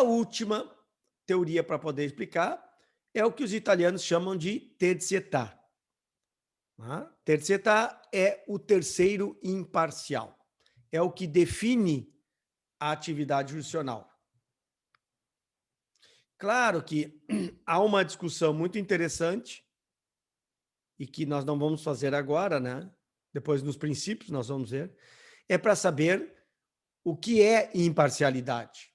A última teoria para poder explicar é o que os italianos chamam de terzietà. Tá? Terzietà é o terceiro imparcial. É o que define a atividade jurisdicional. Claro que há uma discussão muito interessante e que nós não vamos fazer agora, né? Depois nos princípios nós vamos ver, é para saber o que é imparcialidade.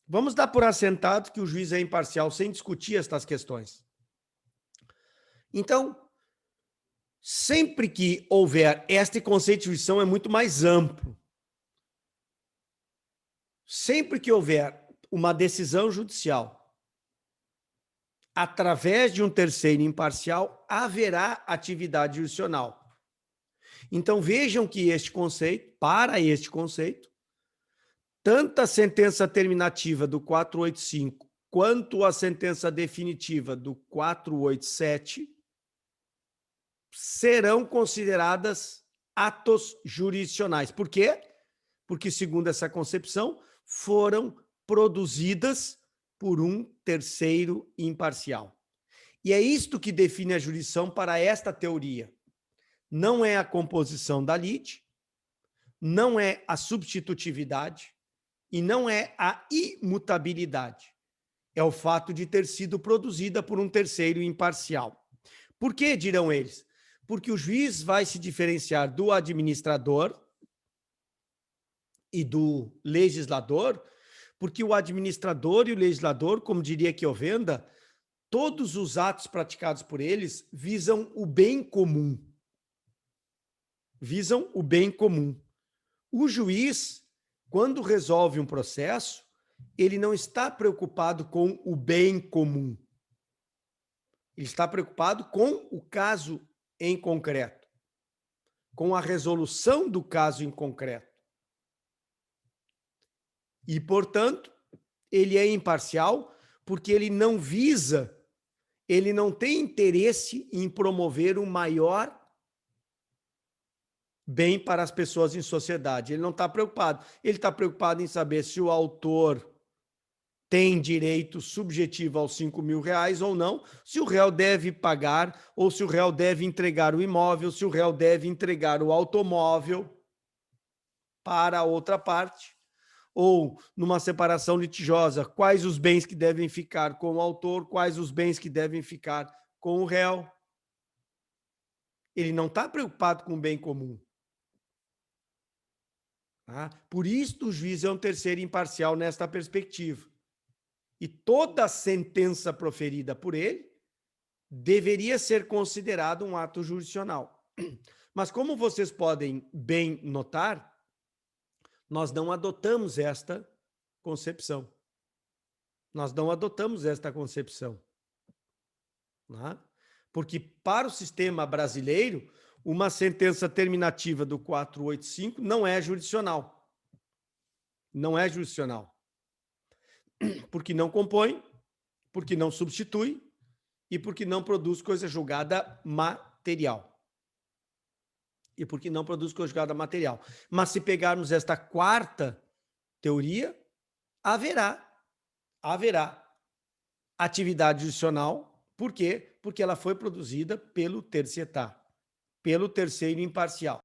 Vamos dar por assentado que o juiz é imparcial sem discutir estas questões. Então, sempre que houver, este conceito de jurisdição é muito mais amplo. Sempre que houver uma decisão judicial através de um terceiro imparcial, haverá atividade jurisdicional. Então, vejam que para este conceito, tanto a sentença terminativa do 485 quanto a sentença definitiva do 487 serão consideradas atos jurisdicionais. Por quê? Porque, segundo essa concepção, foram produzidas por um terceiro imparcial. E é isto que define a jurisdição para esta teoria. Não é a composição da lide, não é a substitutividade e não é a imutabilidade. É o fato de ter sido produzida por um terceiro imparcial. Por que, dirão eles? Porque o juiz vai se diferenciar do administrador e do legislador, porque o administrador e o legislador, como diria Chiovenda, todos os atos praticados por eles visam o bem comum. Visam o bem comum. O juiz, quando resolve um processo, ele não está preocupado com o bem comum. Ele está preocupado com o caso em concreto, com a resolução do caso em concreto. E, portanto, ele é imparcial porque ele não visa, ele não tem interesse em promover o maior bem para as pessoas em sociedade. Ele não está preocupado. Ele está preocupado em saber se o autor tem direito subjetivo aos R$ 5.000 ou não, se o réu deve pagar ou se o réu deve entregar o imóvel, se o réu deve entregar o automóvel para a outra parte, ou numa separação litigiosa, quais os bens que devem ficar com o autor, quais os bens que devem ficar com o réu. Ele não está preocupado com o bem comum. Tá? Por isso o juiz é um terceiro imparcial nesta perspectiva. E toda sentença proferida por ele deveria ser considerada um ato jurisdicional. Mas como vocês podem bem notar, nós não adotamos esta concepção. Nós não adotamos esta concepção. Né? Porque para o sistema brasileiro, uma sentença terminativa do 485 não é jurisdicional. Não é jurisdicional. Porque não compõe, porque não substitui e porque não produz coisa julgada material. E porque não produz coisa julgada material. Mas se pegarmos esta quarta teoria, haverá atividade jurisdicional. Por quê? Porque ela foi produzida pelo terzietà, pelo terceiro imparcial.